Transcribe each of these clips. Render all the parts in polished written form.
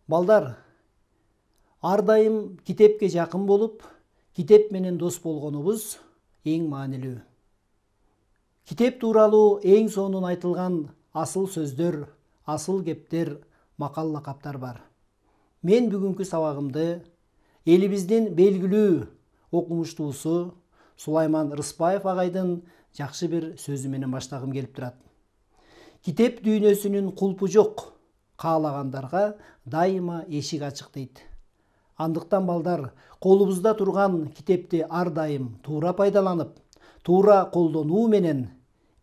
Балдар, ар дайым китепке жакын болуп, китеп менен дос болгонубуз эң маанилүү. Китеп тууралуу эң сонун айтылган асыл сөздөр, асыл кептер, макал лакаптар бар. Мен бүгүнкү сабагымды элибиздин белгилүү окумуштуусу Сулайман Рыспаев агайдын жакшы бир сөзү менен баштагым келип турат. Китеп дүйнөсүнүн кулпу жок, каалагандарга дайыма эшик ачык дейт. Андыктан балдар, колубузда турган китепти ар дайым туура пайдаланып, туура колдонуу менен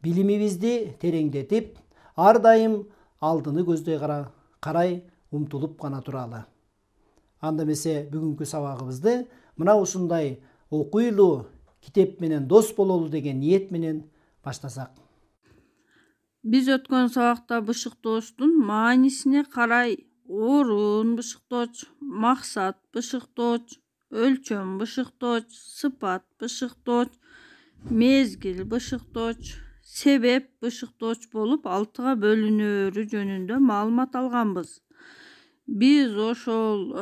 билимибизди тереңдетип, ар дайым алдыны көздөй карай умтулуп гана туралы. Анда эмесе бүгүнкү сабагыбызды мына ушундай окуйлуу китеп менен дос бололу деген ниет менен баштасак. Биз өткөн сабакта бышыктоочтун маанисине карай орун бышыктооч, максат бышыктооч, өлчөм бышыктооч, сыпат бышыктооч, мезгил бышыктооч, себеп бышыктооч болуп 6 бөлүнөөрү жөнүндө маалымат алганбыз. Биз ошол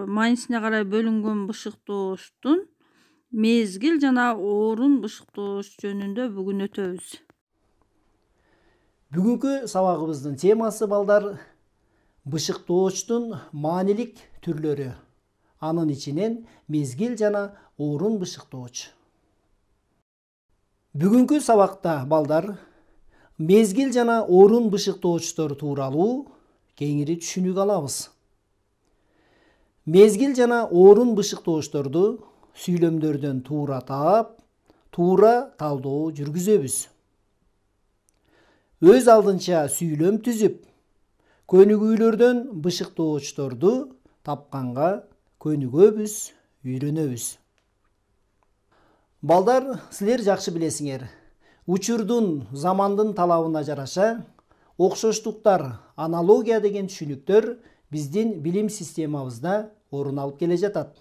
маанисине карай бөлүнгөн бышыктоочтун мезгил жана орун бышыктооч жөнүндө бүгүн өтөбүз. Бүгүнкү сабагыбыздын темасы балдар бышыктоочтун маанилик түрлөрү. Анын ичинен мезгил жана орун бышыктооч. Бүгүнкү сабакта балдар мезгил жана орун бышыктоочтор тууралуу кеңири түшүнүк алабыз. Мезгил жана орун бышыктоочторду сүйлөмдөрдөн туура таап, туура талдоо жүргүзөбүз. Өз алдынча сүйлөм түзүп, көнүгүүлөрдөн бышыктоочторду тапканга көнүгөбүз, үйрөнөбүз. Балдар, силер жакшы билесиңер, учурдун, замандын талабына жараша окшоштуктар, аналогия деген түшүнүктөр биздин билим системабызда орун алып келе жатат.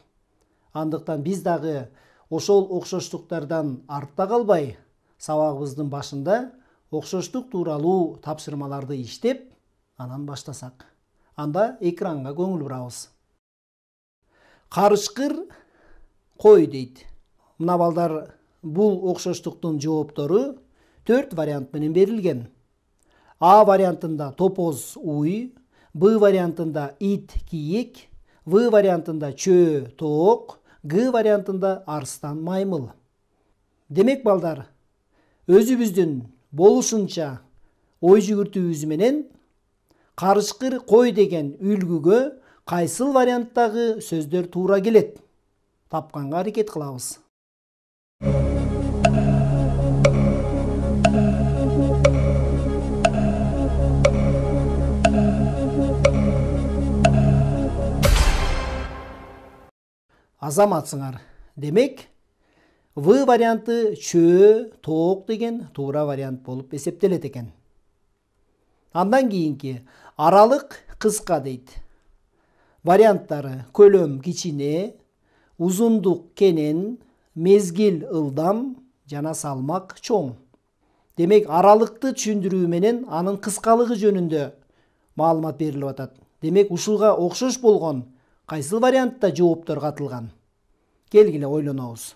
Андыктан биз дагы ошол окшоштуктардан артта калбай, сабагыбыздын башында окшоштук тууралуу тапшырмаларды иштеп, анан баштасак. Анда экранга көңүл бурабыз. Карышкыр кой дейт. Мына балдар, бул окшоштуктун жооптору 4 вариант менен берилген. А вариантында топоз уй, Б вариантында ит кийик, В вариантында чөө тоок, Г вариантында арстан маймыл. Демек балдар, өзүбүздүн болушунча ой жүгүртүүбүз менен карышкыр кой деген үлгүгө кайсыл варианттагы сөздөр туура келет? Тапканга аракет кылабыз. Азаматсыңар. Демек, В варианты чөө тоок деген туура вариант болуп эсептелет экен. Андан кийинки аралык кыска дейт. Варианттары көлөм кичине, узундук кенен, мезгил ылдам жана салмак чоң. Демек, аралыкты түшүндүрүү менен анын кыскалыгы жөнүндө маалымат берилип атат. Демек, ушуга окшош болгон кайсыл вариантта жооптор катылган? Келгиле ойлонобуз.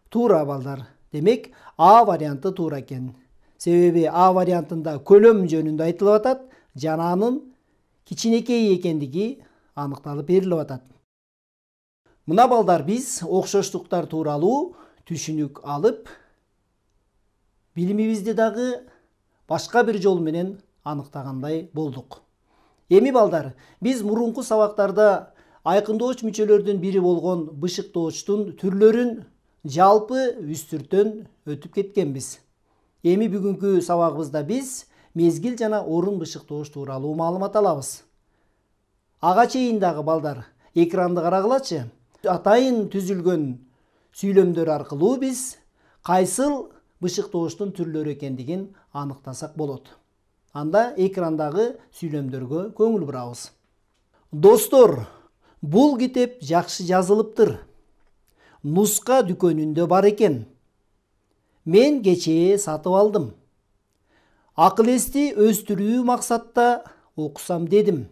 Туура балдар. Демек, А варианты туура экен. Себеби А вариантында көлөм жөнүндө айтылып атат, жана анын кичинекей экендиги аныкталып берилип атат. Мына балдар, биз окшоштуктар тууралуу түшүнүк алып, билимибизди дагы башка бир жол менен аныктагандай болдук. Эми балдар, биз мурунку сабактарда айкындооч мүчөлөрдүн бири болгон бышыктоочтун түрлөрүн жалпы үстүртөн өтүп кеткенбиз. Эми бүгүнкү сабагыбызда биз мезгил жана орун бышыктооч тууралуу маалымат алабыз. Ага чейин дагы балдар, экранды карагылачы. Атайын түзүлгөн сүйлөмдөр аркылуу биз кайсыл бышыктоочтун түрлөрү экендигин аныктасак болот. Анда экрандагы сүйлөмдөргө көңүл бурабыз. Достор, бул китеп жакшы жазылыптыр. нуска дүкөнүндө бар экен. Мен кечээ сатып алдым. Акыл эсти өстүрүү максатта окусам дедим.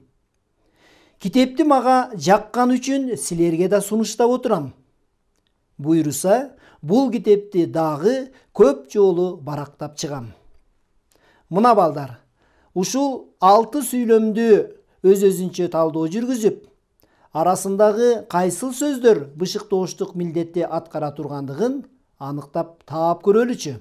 Китепти мага жаккан үчүн силерге да сунуштап отурам. Буйруса, бул китепти дагы көп жолу барактап чыгам. Мына балдар, ушул 6 сүйлөмдү өз-өзүнчө талдоо жүргүзүп, арасындагы кайсыл сөздөр бышыктооштук милдетти аткара тургандыгын аныктап таап көрөлүчү.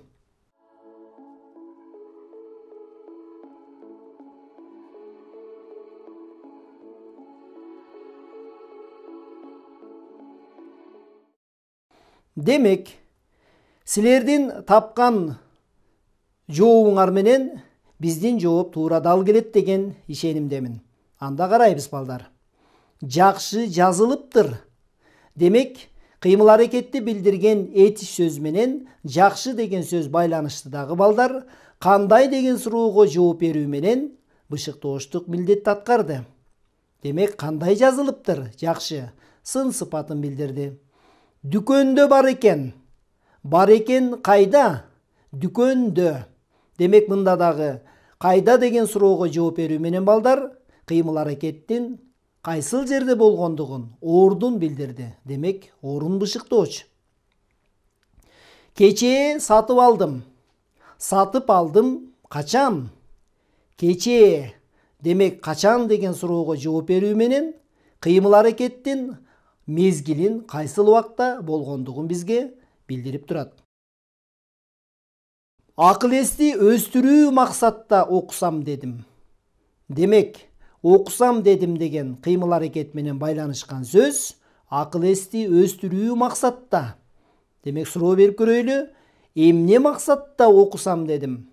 Демек, силердин тапкан жообуңар менен биздин жооп туура дал келет деген ишенимдемин. Анда карайбыз балдар. Жакшы жазылыптыр. Демек, кыймыл-аракетти билдирген этиш сөз менен жакшы деген сөз байланыштуу дагы балдар. Кандай деген суроого жооп берүү менен бышыктооштук милдетти аткарды. Демек, кандай жазылыптыр? Жакшы сын сыпатын билдирди. Дүкөндө бар экен. Бар экен кайда? Дүкөндө. Демек, мында дагы кайда деген суроого жооп берүү менен балдар кыймыл-аракеттин кайсыл жерде болгондугун, ордун билдирди. Демек, орун бышыктооч. Кечээ сатып алдым. Сатып алдым качан? Кечээ. Демек, качан деген суроого жооп берүү менен кыймыл-аракеттин мезгилин кайсыл убакта болгондугун бизге билдирип турат. Акыл эсти өстүрүү максатта окусам дедим. Демек, окусам дедим деген кыймыл-аракет менен байланышкан сөз акыл эсти өстүрүү максатта. Демек, суроо берип көрөйлү. Эмне максатта окусам дедим?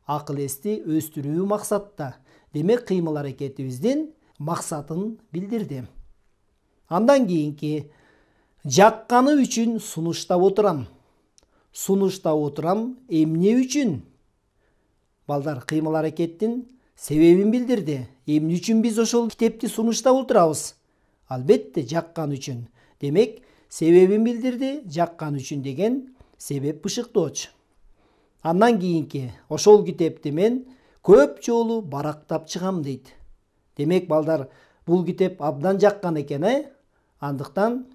Акыл эсти өстүрүү максатта. Демек, кыймыл-аракетибиздин максатын билдирди. Андан кийинки жакканы үчүн сунуштап отурам. Сунуштап отурам эмне үчүн? Балдар, кыймыл-аракеттин себебин билдирди. Эмне үчүн биз ошол китепти сунуштап отурабыз? Албетте, жаккан үчүн. Демек, себебин билдирди. Жаккан үчүн деген себеп бышыктооч. Андан кийинки ошол китепти мен көп жолу барактап чыгам дейт. Демек, балдар, бул китеп абдан жаккан экен, Андыктан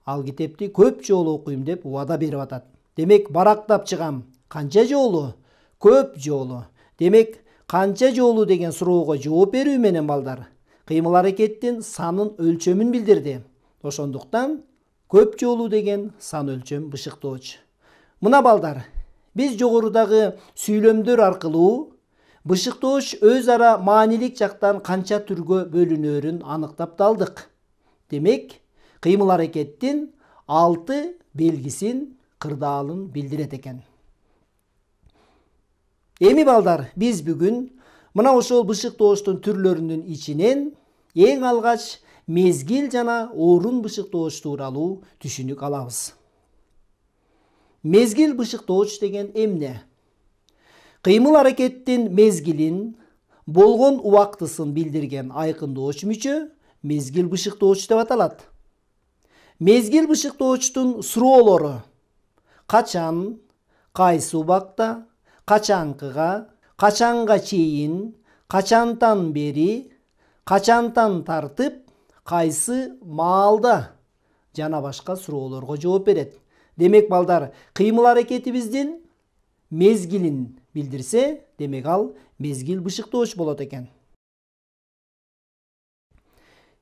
ал китепти көп жолу окуйм деп убада берип атат. Демек, барактап чыгам. Канча жолу? Көп жолу. Демек, канча жолу деген суроого жооп берүү менен балдар кыймыл-аракеттин санын өлчөмүн билдирди. Ошондуктан көп жолу деген сан өлчөм бышыктооч. Мына балдар, биз жогорудагы сүйлөмдөр аркылуу бышыктооч өз ара маанилик жактан канча түргө бөлүнөөрүн аныктап далдык. Демек, кыймыл-аракеттин 6 белгисин, кырдаалын билдирет экен. Эми балдар, биз бүгүн мына ошол бышыктооштун түрлөрүнүн ичинен эң алгач мезгил жана орун бышыктооч тууралуу түшүнүк алабыз. Мезгил бышыктооч деген эмне? Кыймыл-аракеттин мезгилин, болгон убактысын билдирген айкындооч мүчө мезгил бышыктооч деп аталат. Мезгил бышыктоочтун суроолору: качан, кайсы убакта, качанкыга, качанга чейин, качантан бери, качантан тартып, кайсы маалда жана башка суроолорго жооп берет. Демек, балдар, кыймыл-аракетибиздин мезгилин билдирсе, демек ал мезгил бышыктооч болот экен.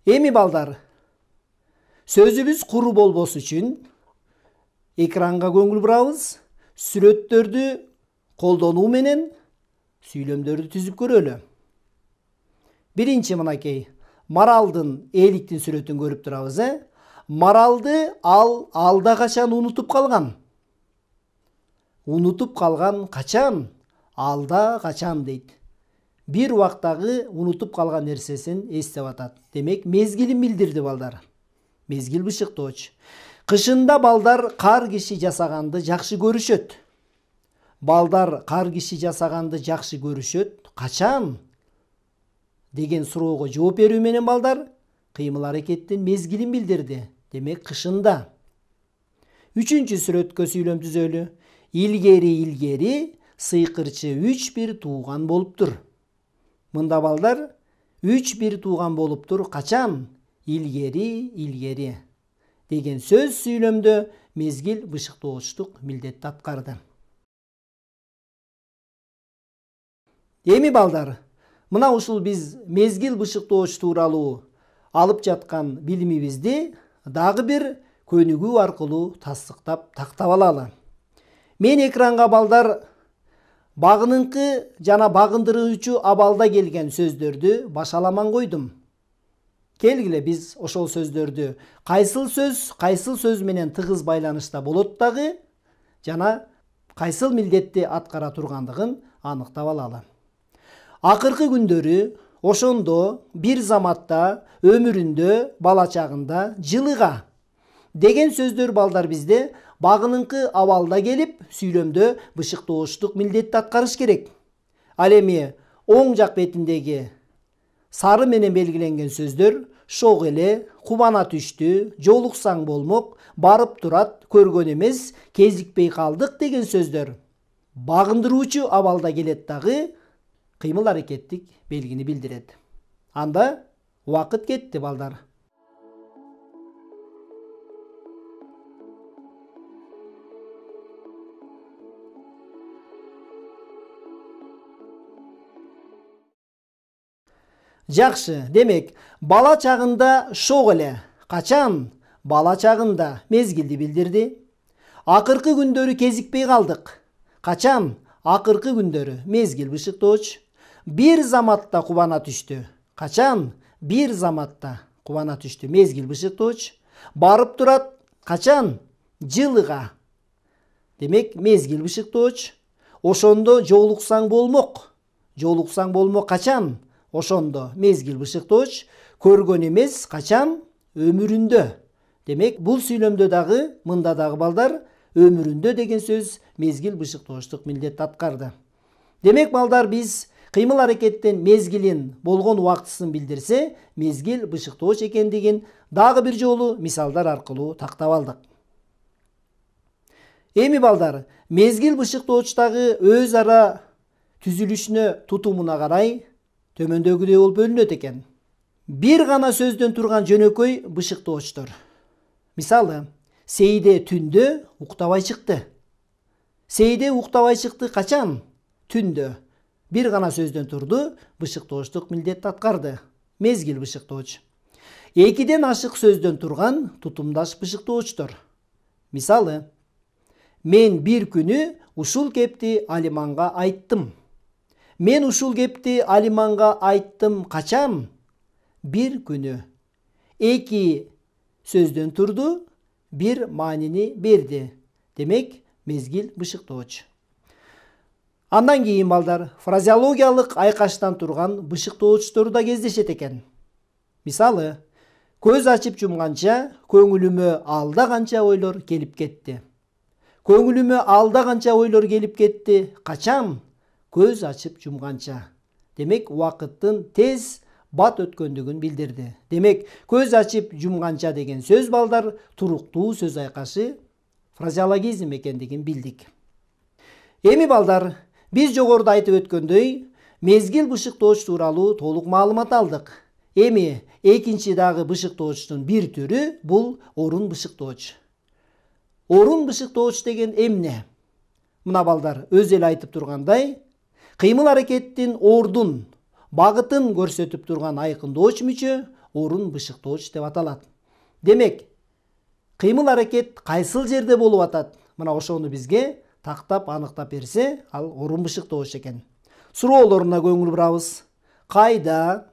Эми балдар, сөзүбүз куру болбосу үчүн экранга көңүл бурабыз. Сүрөттөрдү колдонуу менен сүйлөмдөрдү түзүп көрөлү. Биринчи мынакей маралдын эликтин сүрөтүн көрүп турабыз. Маралды ал алда качан унутуп калган? Унутуп калган качан? Алда качан дейт. Бир убактагы унутуп калган нерсесин эстеп атат. Демек, мезгилин билдирди балдар. Мезгил бышыктооч. Кышында балдар кар киши жасаганды жакшы көрүшөт. Балдар кар киши жасаганды жакшы көрүшөт. Качан? Деген суроого жооп берүү менен балдар кыймыл-аракеттин мезгилин билдирди. Демек, кышында. Үчүнчү сүрөткө сүйлөм түзөлү. Илгери сыйкырчы 3-1 тууган болуптур. Мында балдар 3-1 тууган болуптур. Качан? Илгери деген сөз сүйлөмдө мезгил бышыктоочтук милдетти аткарды. Эми балдар, мына ушул биз мезгил бышыктооч тууралуу алып жаткан билимибизди дагы бир көнүгүү аркылуу тастыктап тактап алалы. Мен экранга балдар багыныңкы жана багындыруучу абалда келген сөздөрдү башаламан койдум. Келгиле биз ошол сөздөрдү кайсыл сөз менен тыгыз байланышта болот дагы жана кайсыл милдетти аткара тургандыгын аныктап алалы. Акыркы күндөрү, ошондо, бир заматта, өмүрүндө, бала чагында, жылыга деген сөздөр балдар бизде багыныңкы абалда келип, сүйлөмдө бышыктоочтук милдетти аткарыш керек. Ал эми оң жак бетиндеги сары менен белгиленген сөздөр шок эле, кубана түштү, жолуксаң болмок, барып турат, көргөн эмес, кезикпей калдык деген сөздөр багындыруучу абалда келет дагы кыймыл аракеттик белгини билдирет. Анда убакыт кетти балдар. Жакшы, демек, бала чагында шок эле. Качан? Бала чагында мезгилди билдирди. Акыркы күндөрү кезикпей калдык. Качан? Акыркы күндөрү мезгил бышыктооч. Бир заматта кубана түштү. Качан? Бир заматта кубана түштү. Мезгил бышыктооч. Барып турат. Качан? Жылыга. Демек, мезгил бышыктооч. Ошондо жолуксаң болмок. Жолуксаң болмок качан? Ошондо мезгил бышыктооч. Көргөн эмес, качан? Өмүрүндө. Демек, бул сүйлөмдө дагы, мында дагы балдар, өмүрүндө деген сөз мезгил бышыктоочтук милдетти аткарды. Демек, балдар, биз кыймыл аракеттин мезгилин болгон убактысын билдирсе, мезгил бышыктооч экендигин дагы бир жолу мисалдар аркылуу тактап алдык. Эми балдар, мезгил бышыктоочтагы өз ара түзүлүшүнө, тутумуна карай төмөндөгүдөй болуп бөлүнөт экен. Бир гана сөздөн турган жөнөкөй бышыктоочтор. Мисалы, Сейде түндө уктабай чыкты. Сейде уктабай чыкты качан? Түндө. Бир гана сөздөн турду, бышыктоочтук милдетти аткарды. Мезгил бышыктооч. Экиден ашык сөздөн турган тутумдаш бышыктоочтор. Мисалы, мен бир күнү ушул кепти Алиманга айттым. Мен ушул кепти Алиманга айттым качан? Бир күнү. Эки сөздөн турду, бир маанини берди. Демек, мезгил бышыктооч. Андан кийин балдар, фразеологиялык айкаштан турган бышыктоочтор да кездешет экен. Мисалы, көз ачып жумганча көңүлүмө алда канча ойлор келип кетти. Көңүлүмө алда канча ойлор келип кетти. Качан? Көз ачып жумганча. Демек, убакыттын тез бат өткөндүгүн билдирди. Демек, көз ачып жумганча деген сөз балдар туруктуу сөз айкашы фразеологизм экендигин билдик. Эми балдар, биз жогоруда айтып өткөндөй, мезгил бышыктооч тууралуу толук маалымат алдык. Эми экинчи дагы бышыктоочтун бир түрү бул орун бышыктооч. Орун бышыктооч деген эмне? Мына балдар, өз эле айтып тургандай, кыймыл аракеттин ордун, багытын көрсөтүп турган айкындооч мүчө орун бышыктооч деп аталат. Демек, кыймыл аракет кайсыл жерде болуп атат? Мына ошону бизге тактап аныктап берсе, ал орун бышыктооч экен. Суроолоруна көңүл бурабыз. Кайда,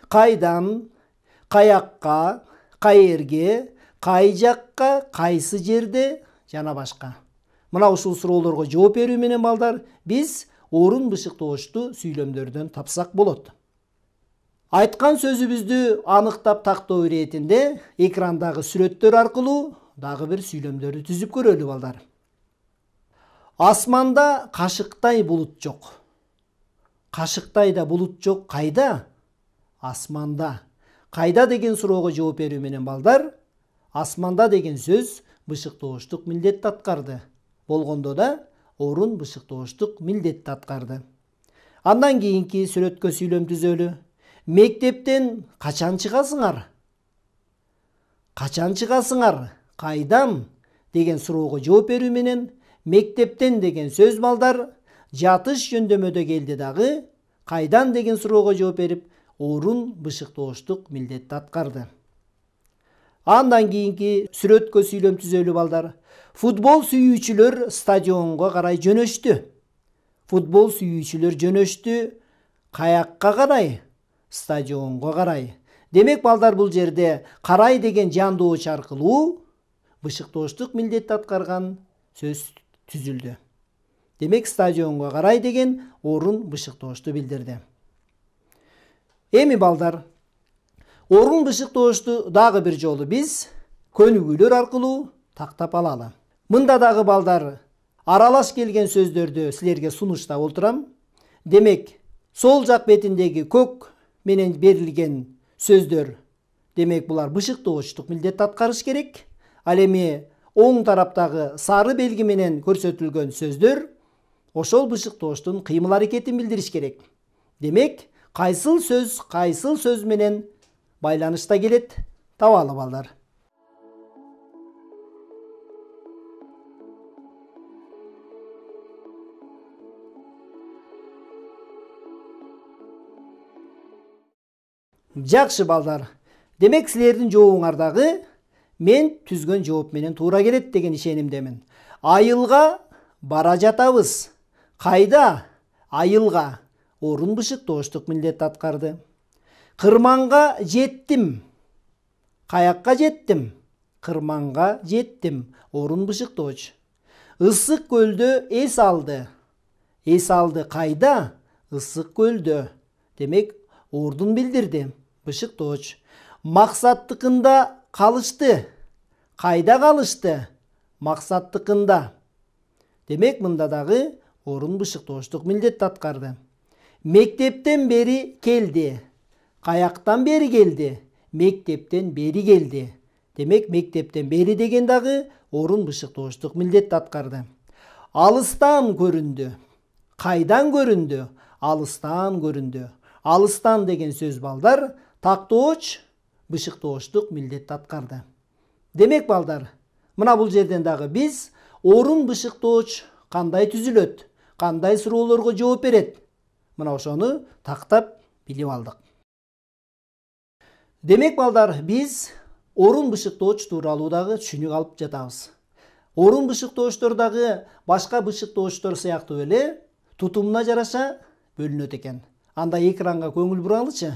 кайдан, каякка, каерге, кай жакка, кайсы жерде жана башка. Мына ушул суроолорго жооп берүү менен балдар, биз орун бышыктоочту сүйлөмдөрдөн тапсак болот. Айткан сөзүбүздү аныктап тактоо иретинде экрандагы сүрөттөр аркылуу дагы бир сүйлөмдөрдү түзүп көрөлү балдар. Асманда кашыктай булут жок. Кашыктай да булут жок кайда? Асманда. Кайда деген суроого жооп берүү менен балдар, асманда деген сөз бышыктооштук милдетти аткарды. Болгондо да орун бышыктооштук милдетти аткарды. Андан кийинки сүрөткө сүйлөм түзөлү. Мектептен качан чыгасыңар? Качан чыгасыңар? Кайдан? Деген суроого жооп берүү менен мектептен деген сөз балдар жатыш жөндөмөдө келди дагы кайдан деген суроого жооп берип орун бышыктооштук милдетти аткарды. Андан кийинки сүрөткө сүйлөм түзөлү балдар. Футбол сүйүүчүлөр стадионго карай жөнөштү. Футбол сүйүүчүлөр жөнөштү. Каякка карай? Стадионго карай. Демек балдар бул жерде карай деген жандооч аркылуу бышыктооштук милдетти аткарган сөз түзүлдү. Демек стадионго карай деген орун бышыктоошту билдирди. Эми балдар, орун бышыктоошту дагы бир жолу биз көнүгүүлөр аркылуу тактап алалы. Мында дагы балдар аралаш келген сөздөрдү силерге сунуштап отурам. Демек, сол жак бетиндеги көк менен берилген сөздөр, демек булар бышыктооштук милдетти аткарыш керек. Ал эми оң тараптагы сары белги менен көрсөтүлгөн сөздөр ошол бышыктооштун кыймыл аракетин билдириш керек. Демек, кайсыл сөз менен байланышта келет? Табалы балдар. Жакшы балдар. Демек силердин жообуңардагы мен түзгөн жооп менен туура келет деген ишенимдемин. Айылга бара жатабыз. Кайда? Айылга. Орун бышыктооштук милдетти аткарды. Кырманга жеттим. Каякка жеттим? Кырманга жеттим. Орун бышыктооч. Ысык көлдө эс алды. Эс алды кайда? Ысык көлдө. Демек, ордун билдирди. Бышыктооч. Максаттыкында калышты. Кайда калышты? Максаттыкында. Демек, мында дагы орун бышыктооштук милдетти аткарды. Мектептен бери келди. Каяктан бери келди? Мектептен бери келди. Демек, мектептен бери деген дагы орун бышыктооштук милдетти аткарды. Алыстан көрүндү. Кайдан көрүндү? Алыстан көрүндү. Алыстан деген сөз балдар тактооч бышыктооштук милдетти аткарды. Демек балдар, мына бул жерден дагы биз орун бышыктооч кандай түзүлөт, кандай суроолорго жооп берет? Мына ошону тактап билип алдык. Демек балдар, биз орун бышыктооч тууралуу дагы түшүнүк алып жатабыз. Орун бышыктоочтор дагы башка бышыктоочтор сыяктуу эле тутумуна жараша бөлүнөт экен. Анда экранга көңүл буралычы,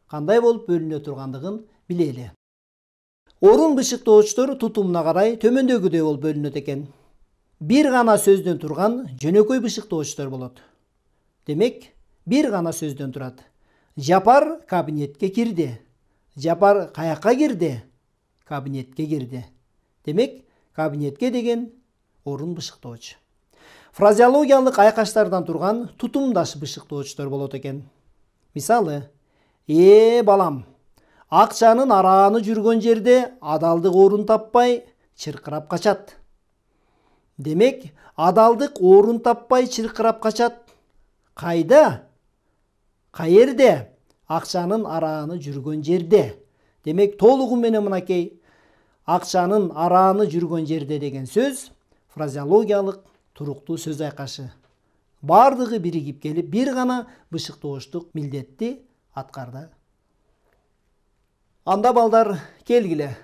кандай болуп бөлүнө тургандыгын билели. Орун бышыктоочтор тутумуна карай төмөндөгүдөй болуп бөлүнөт экен. Бир гана сөздөн турган жөнөкөй бышыктоочтор болот. Демек, бир гана сөздөн турат. Жапар кабинетке кирди. Жапар каякка кирди? Кабинетке кирди. Демек, кабинетке деген орун бышыктооч. Фразеологиялык айкаштардан турган тутумдаш бышыктоочтор болот экен. Мисалы, балам, акчанын арааны жүргөн жерде адалдык орун таппай чыркырап качат. Демек, адалдык орун таппай чыркырап качат. Кайда? Каерде? Акчанын арааны жүргөн жерде. Демек, толугу менен мынакей акчанын арааны жүргөн жерде деген сөз фразеологиялык туруктуу сөз айкашы. Бардыгы биригип келип бир гана бышыктооштук милдетти аткарды. Анда балдар, келгиле.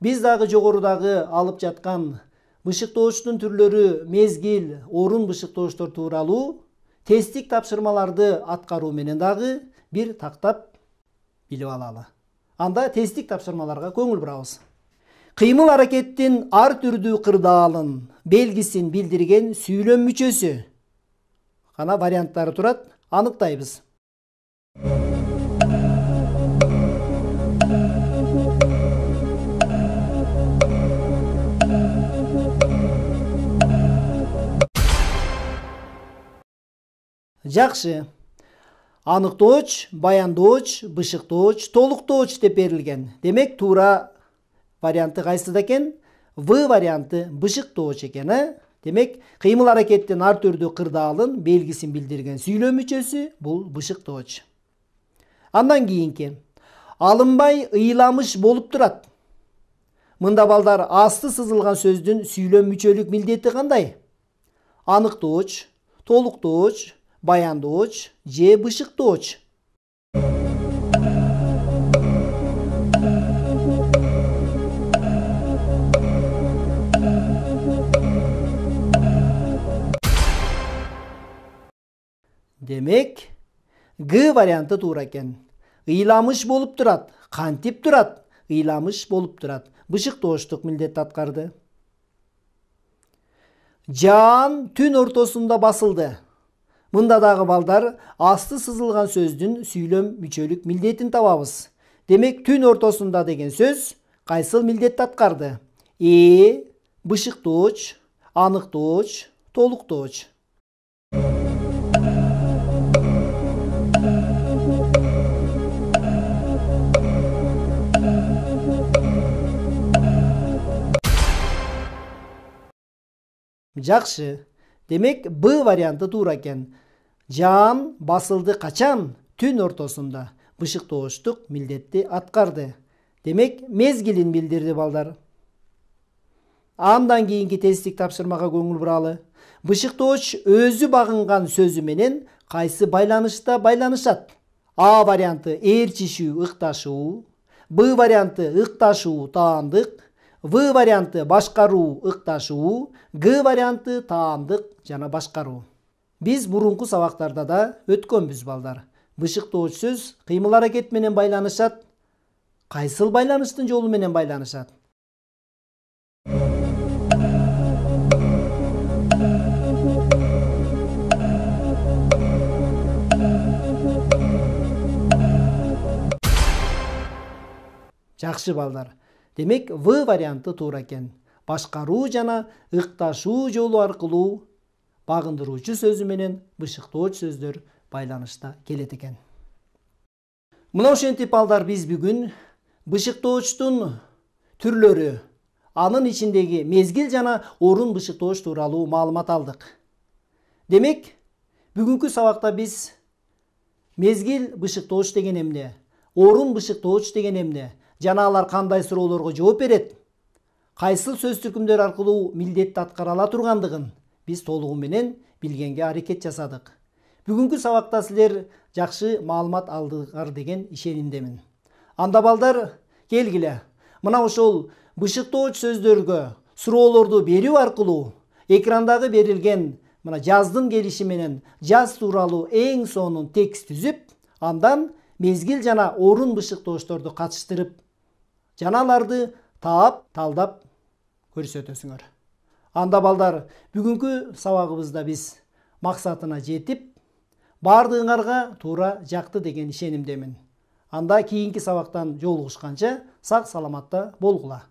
Биз дагы жогорудагы алып жаткан бышыктооштун түрлөрү, мезгил, орун бышыктооштор тууралуу тесттик тапшырмаларды аткаруу менен дагы бир тактап билип алалы. Анда тесттик тапшырмаларга көңүл бурабыз. Кыймыл аракеттин ар түрдүү кырдаалын, белгисин билдирген сүйлөм мүчөсү. Кана варианттары турат, аныктайбыз. Жакшы. Аныктооч, баяндооч, бышыктооч, толуктооч деп берилген. Демек, туура варианты кайсыда экен? В варианты бышыктооч экен. Демек, кыймыл аракеттин ар түрдүү кырдаалын белгисин билдирген сүйлөм мүчөсү бул бышыктооч. Андан кийинки алынбай ыйламыш болуп турат. Мында балдар асты сызылган сөздүн сүйлөм мүчөлүк милдети кандай? Аныктооч, толуктооч, баяндооч же бышыктооч. Демек, Г варианты туура экен. Ыйламыш болуп турат. Кантип турат? Ыйламыш болуп турат. Бышыктооштук милдетти аткарды. Жаан түн ортосунда басылды. Мында дагы балдар асты сызылган сөздүн сүйлөм мүчөлүк милдетин табабыз. Демек, түн ортосунда деген сөз кайсыл милдетти аткарды? Бышыктооч, аныктооч, толуктооч. Жакшы. Демек, Б варианты туура экен. Жаан басылды качан? Түн ортосунда. Бышыктооштук милдетти аткарды. Демек, мезгилин билдирди балдар. Андан кийинки тесттик тапшырмага көңүл буралы. Бышыктооч өзү багынган сөзү менен кайсы байланышта байланышат? А варианты ээрчишүү, ыкташуу. Б варианты ыкташуу, таандык. В варианты башкаруу, ыкташуу. Г варианты таандык жана башкаруу. Биз мурунку сабактарда да өткөнбүз балдар. Бышыктооч сөз кыймыл аракет менен байланышат. Кайсыл байланыштын жолу менен байланышат? Жакшы балдар. Демек, В варианты туура экен. Башкаруу жана ыкташуу жолу аркылуу багындыруучу сөзү менен бышыктооч сөздөр байланышта келет экен. Мына ошентип балдар, биз бүгүн бышыктоочтун түрлөрү, анын ичиндеги мезгил жана орун бышыктооч тууралуу маалымат алдык. Демек, бүгүнкү сабакта биз мезгил бышыктооч деген эмне, орун бышыктооч деген эмне, жана алар кандай суроолорго жооп берет, кайсыл сөз түркүмдөр аркылуу милдетти аткара ала тургандыгын биз толугу менен билгенге аракет жасадык. Бүгүнкү сабакта силер жакшы маалымат алдыңар деген ишенимдемин. Анда балдар, келгиле, мына ошол бышыктооч сөздөргө суроолорду берүү аркылуу экрандагы берилген мына жаздын келиши менен жаз тууралуу эң сонун текст түзүп, андан мезгил жана орун бышыктоочторду катыштырып, жана аларды таап, талдап көрсөтөсүңөр. Анда балдар, бүгүнкү сабагыбызда биз максатына жетип, баардыгыңарга туура жакты деген ишенимдемин. Анда кийинки сабактан жолугушканча сак саламатта болгула.